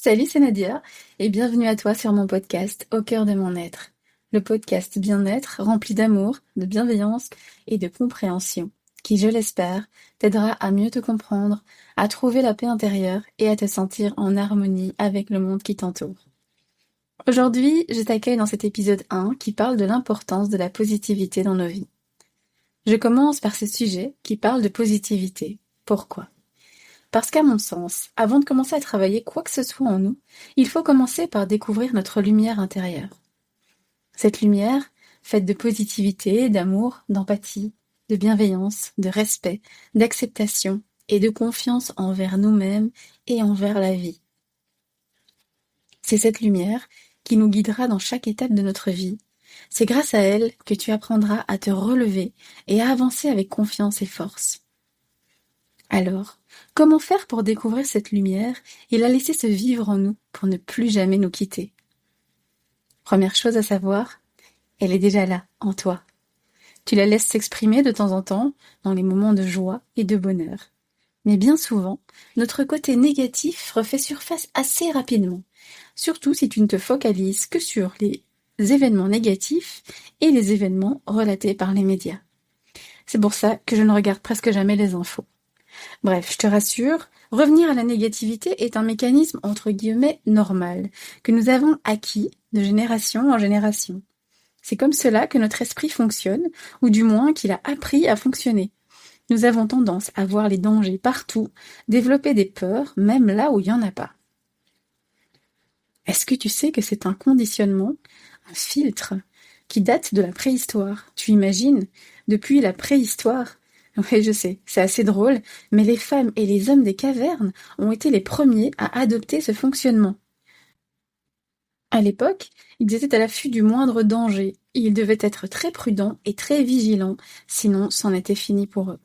Salut, c'est Nadia et bienvenue à toi sur mon podcast Au cœur de mon être. Le podcast bien-être rempli d'amour, de bienveillance et de compréhension qui, je l'espère, t'aidera à mieux te comprendre, à trouver la paix intérieure et à te sentir en harmonie avec le monde qui t'entoure. Aujourd'hui, je t'accueille dans cet épisode 1 qui parle de l'importance de la positivité dans nos vies. Je commence par ce sujet qui parle de positivité. Pourquoi ? Parce qu'à mon sens, avant de commencer à travailler quoi que ce soit en nous, il faut commencer par découvrir notre lumière intérieure. Cette lumière, faite de positivité, d'amour, d'empathie, de bienveillance, de respect, d'acceptation et de confiance envers nous-mêmes et envers la vie. C'est cette lumière qui nous guidera dans chaque étape de notre vie. C'est grâce à elle que tu apprendras à te relever et à avancer avec confiance et force. Alors, comment faire pour découvrir cette lumière et la laisser se vivre en nous pour ne plus jamais nous quitter ? Première chose à savoir, elle est déjà là, en toi. Tu la laisses s'exprimer de temps en temps dans les moments de joie et de bonheur. Mais bien souvent, notre côté négatif refait surface assez rapidement, surtout si tu ne te focalises que sur les événements négatifs et les événements relatés par les médias. C'est pour ça que je ne regarde presque jamais les infos. Bref, je te rassure, revenir à la négativité est un mécanisme entre guillemets normal, que nous avons acquis de génération en génération. C'est comme cela que notre esprit fonctionne, ou du moins qu'il a appris à fonctionner. Nous avons tendance à voir les dangers partout, développer des peurs, même là où il n'y en a pas. Est-ce que tu sais que c'est un conditionnement, un filtre, qui date de la préhistoire ? Tu imagines ? Depuis la préhistoire ? Oui, je sais, c'est assez drôle, mais les femmes et les hommes des cavernes ont été les premiers à adopter ce fonctionnement. À l'époque, ils étaient à l'affût du moindre danger, et ils devaient être très prudents et très vigilants, sinon c'en était fini pour eux.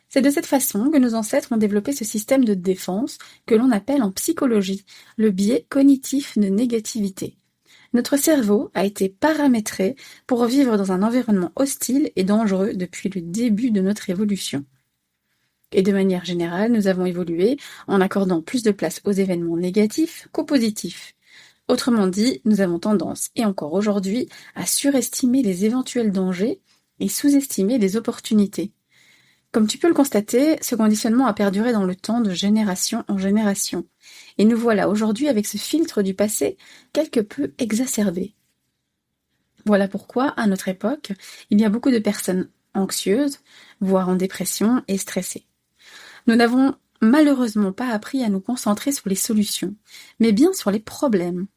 C'est de cette façon que nos ancêtres ont développé ce système de défense que l'on appelle en psychologie le biais cognitif de négativité. Notre cerveau a été paramétré pour vivre dans un environnement hostile et dangereux depuis le début de notre évolution. Et de manière générale, nous avons évolué en accordant plus de place aux événements négatifs qu'aux positifs. Autrement dit, nous avons tendance, et encore aujourd'hui, à surestimer les éventuels dangers et sous-estimer les opportunités. Comme tu peux le constater, ce conditionnement a perduré dans le temps de génération en génération. Et nous voilà aujourd'hui avec ce filtre du passé quelque peu exacerbé. Voilà pourquoi, à notre époque, il y a beaucoup de personnes anxieuses, voire en dépression et stressées. Nous n'avons malheureusement pas appris à nous concentrer sur les solutions, mais bien sur les problèmes.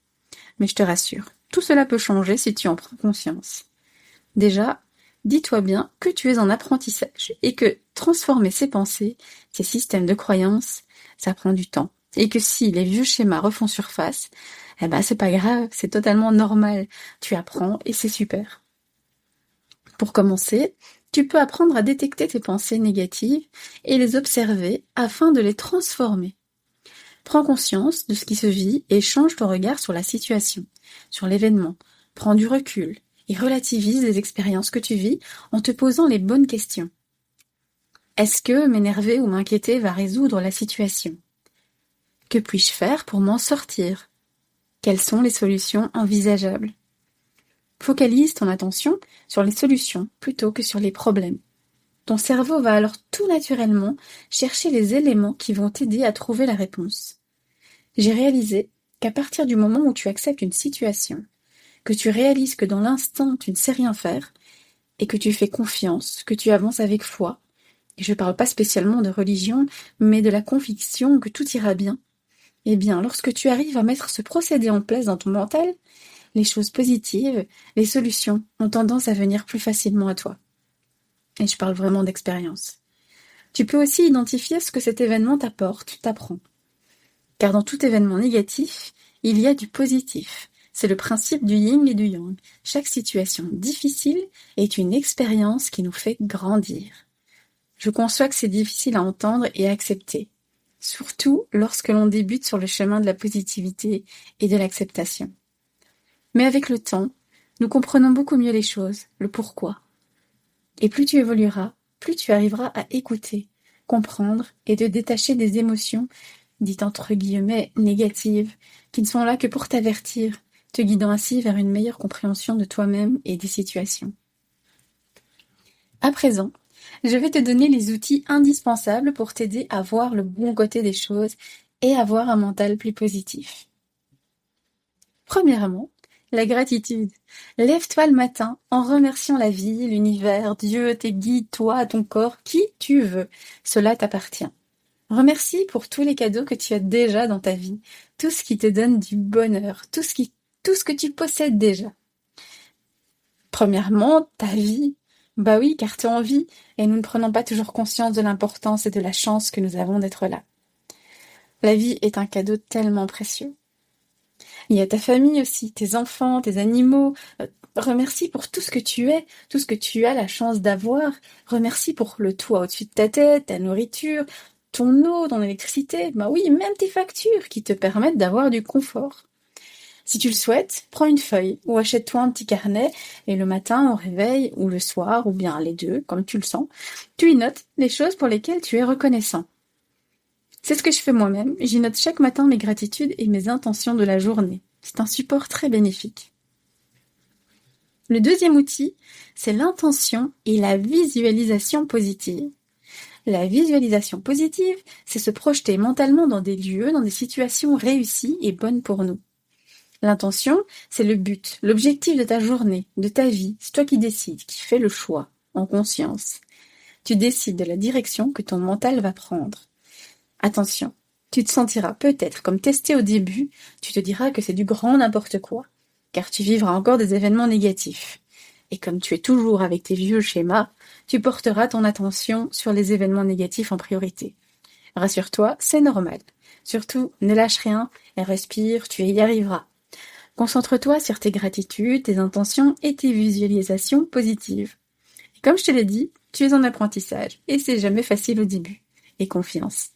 Mais je te rassure, tout cela peut changer si tu en prends conscience. Déjà, dis-toi bien que tu es en apprentissage et que transformer ces pensées, ces systèmes de croyances, ça prend du temps. Et que si les vieux schémas refont surface, c'est pas grave, c'est totalement normal. Tu apprends et c'est super. Pour commencer, tu peux apprendre à détecter tes pensées négatives et les observer afin de les transformer. Prends conscience de ce qui se vit et change ton regard sur la situation, sur l'événement. Prends du recul et relativise les expériences que tu vis en te posant les bonnes questions. Est-ce que m'énerver ou m'inquiéter va résoudre la situation ? Que puis-je faire pour m'en sortir ? Quelles sont les solutions envisageables ? Focalise ton attention sur les solutions plutôt que sur les problèmes. Ton cerveau va alors tout naturellement chercher les éléments qui vont t'aider à trouver la réponse. J'ai réalisé qu'à partir du moment où tu acceptes une situation, que tu réalises que dans l'instant tu ne sais rien faire, et que tu fais confiance, que tu avances avec foi, et je ne parle pas spécialement de religion, mais de la conviction que tout ira bien, eh bien, lorsque tu arrives à mettre ce procédé en place dans ton mental, les choses positives, les solutions ont tendance à venir plus facilement à toi. Et je parle vraiment d'expérience. Tu peux aussi identifier ce que cet événement t'apporte, t'apprend. Car dans tout événement négatif, il y a du positif. C'est le principe du yin et du yang. Chaque situation difficile est une expérience qui nous fait grandir. Je conçois que c'est difficile à entendre et à accepter, surtout lorsque l'on débute sur le chemin de la positivité et de l'acceptation. Mais avec le temps, nous comprenons beaucoup mieux les choses, le pourquoi. Et plus tu évolueras, plus tu arriveras à écouter, comprendre et te détacher des émotions dites entre guillemets négatives, qui ne sont là que pour t'avertir, te guidant ainsi vers une meilleure compréhension de toi-même et des situations. À présent, je vais te donner les outils indispensables pour t'aider à voir le bon côté des choses et avoir un mental plus positif. Premièrement, la gratitude. Lève-toi le matin en remerciant la vie, l'univers, Dieu, tes guides, toi, ton corps, qui tu veux. Cela t'appartient. Remercie pour tous les cadeaux que tu as déjà dans ta vie, tout ce qui te donne du bonheur, tout ce que tu possèdes déjà. Premièrement, ta vie. Bah oui, car tu es en vie, et nous ne prenons pas toujours conscience de l'importance et de la chance que nous avons d'être là. La vie est un cadeau tellement précieux. Il y a ta famille aussi, tes enfants, tes animaux. Remercie pour tout ce que tu es, tout ce que tu as la chance d'avoir. Remercie pour le toit au-dessus de ta tête, ta nourriture, ton eau, ton électricité. Bah oui, même tes factures qui te permettent d'avoir du confort. Si tu le souhaites, prends une feuille ou achète-toi un petit carnet et le matin au réveil ou le soir ou bien les deux, comme tu le sens, tu y notes les choses pour lesquelles tu es reconnaissant. C'est ce que je fais moi-même, j'y note chaque matin mes gratitudes et mes intentions de la journée. C'est un support très bénéfique. Le deuxième outil, c'est l'intention et la visualisation positive. La visualisation positive, c'est se projeter mentalement dans des lieux, dans des situations réussies et bonnes pour nous. L'intention, c'est le but, l'objectif de ta journée, de ta vie. C'est toi qui décides, qui fais le choix, en conscience. Tu décides de la direction que ton mental va prendre. Attention, tu te sentiras peut-être comme testé au début, tu te diras que c'est du grand n'importe quoi, car tu vivras encore des événements négatifs. Et comme tu es toujours avec tes vieux schémas, tu porteras ton attention sur les événements négatifs en priorité. Rassure-toi, c'est normal. Surtout, ne lâche rien et respire, tu y arriveras. Concentre-toi sur tes gratitudes, tes intentions et tes visualisations positives. Et comme je te l'ai dit, tu es en apprentissage et c'est jamais facile au début. Et confiance.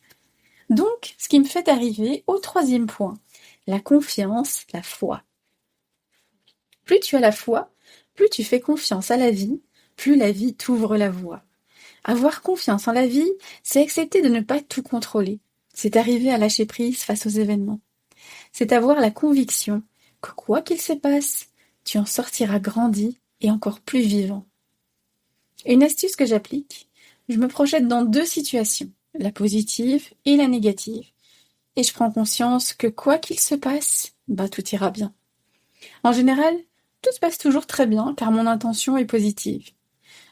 Donc, ce qui me fait arriver au troisième point, la confiance, la foi. Plus tu as la foi, plus tu fais confiance à la vie, plus la vie t'ouvre la voie. Avoir confiance en la vie, c'est accepter de ne pas tout contrôler. C'est arriver à lâcher prise face aux événements. C'est avoir la conviction que quoi qu'il se passe, tu en sortiras grandi et encore plus vivant. Une astuce que j'applique, je me projette dans deux situations, la positive et la négative. Et je prends conscience que quoi qu'il se passe, tout ira bien. En général, tout se passe toujours très bien car mon intention est positive.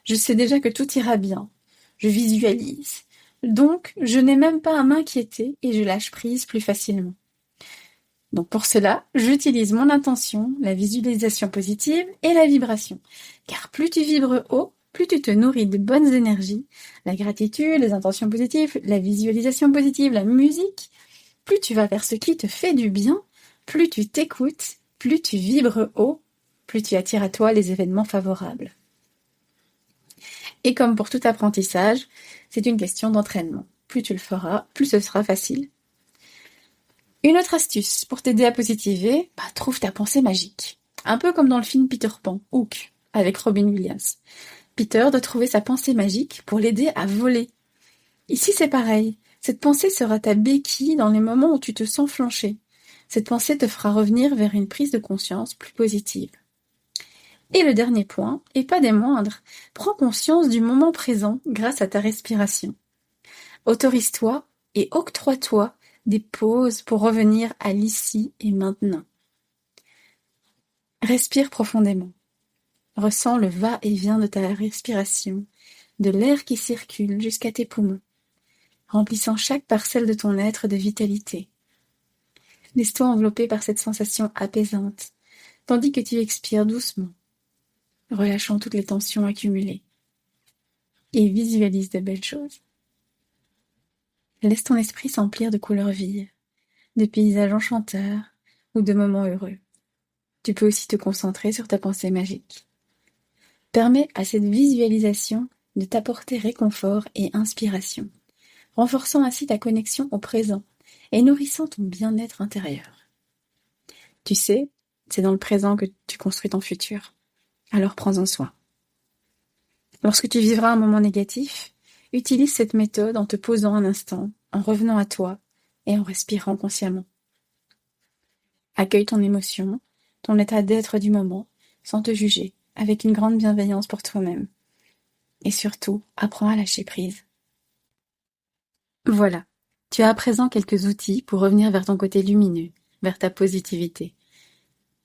Je sais déjà que tout ira bien. Je visualise. Donc, je n'ai même pas à m'inquiéter et je lâche prise plus facilement. Donc pour cela, j'utilise mon intention, la visualisation positive et la vibration. Car plus tu vibres haut, plus tu te nourris de bonnes énergies, la gratitude, les intentions positives, la visualisation positive, la musique, plus tu vas vers ce qui te fait du bien, plus tu t'écoutes, plus tu vibres haut, plus tu attires à toi les événements favorables. Et comme pour tout apprentissage, c'est une question d'entraînement. Plus tu le feras, plus ce sera facile. Une autre astuce pour t'aider à positiver, trouve ta pensée magique. Un peu comme dans le film Peter Pan, Hook, avec Robin Williams. Peter doit trouver sa pensée magique pour l'aider à voler. Ici c'est pareil, cette pensée sera ta béquille dans les moments où tu te sens flancher. Cette pensée te fera revenir vers une prise de conscience plus positive. Et le dernier point, et pas des moindres, prends conscience du moment présent grâce à ta respiration. Autorise-toi et octroie-toi des pauses pour revenir à l'ici et maintenant. Respire profondément. Ressens le va-et-vient de ta respiration, de l'air qui circule jusqu'à tes poumons, remplissant chaque parcelle de ton être de vitalité. Laisse-toi envelopper par cette sensation apaisante, tandis que tu expires doucement, relâchant toutes les tensions accumulées. Et visualise de belles choses. Laisse ton esprit s'emplir de couleurs vives, de paysages enchanteurs ou de moments heureux. Tu peux aussi te concentrer sur ta pensée magique. Permets à cette visualisation de t'apporter réconfort et inspiration, renforçant ainsi ta connexion au présent et nourrissant ton bien-être intérieur. Tu sais, c'est dans le présent que tu construis ton futur. Alors prends-en soin. Lorsque tu vivras un moment négatif, utilise cette méthode en te posant un instant, en revenant à toi, et en respirant consciemment. Accueille ton émotion, ton état d'être du moment, sans te juger, avec une grande bienveillance pour toi-même. Et surtout, apprends à lâcher prise. Voilà, tu as à présent quelques outils pour revenir vers ton côté lumineux, vers ta positivité.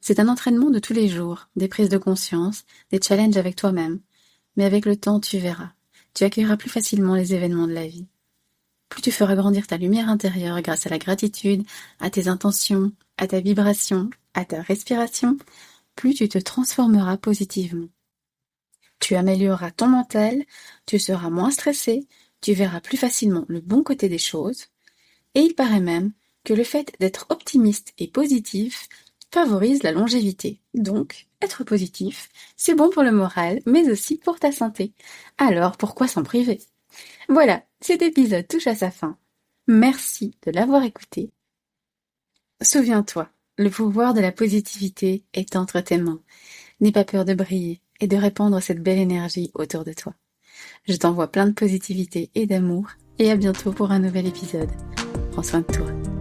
C'est un entraînement de tous les jours, des prises de conscience, des challenges avec toi-même. Mais avec le temps, tu verras, tu accueilleras plus facilement les événements de la vie. Plus tu feras grandir ta lumière intérieure grâce à la gratitude, à tes intentions, à ta vibration, à ta respiration, plus tu te transformeras positivement. Tu amélioreras ton mental, tu seras moins stressé, tu verras plus facilement le bon côté des choses, et il paraît même que le fait d'être optimiste et positif favorise la longévité. Donc, être positif, c'est bon pour le moral, mais aussi pour ta santé. Alors, pourquoi s'en priver ? Voilà, cet épisode touche à sa fin. Merci de l'avoir écouté. Souviens-toi, le pouvoir de la positivité est entre tes mains. N'aie pas peur de briller et de répandre cette belle énergie autour de toi. Je t'envoie plein de positivité et d'amour et à bientôt pour un nouvel épisode. Prends soin de toi.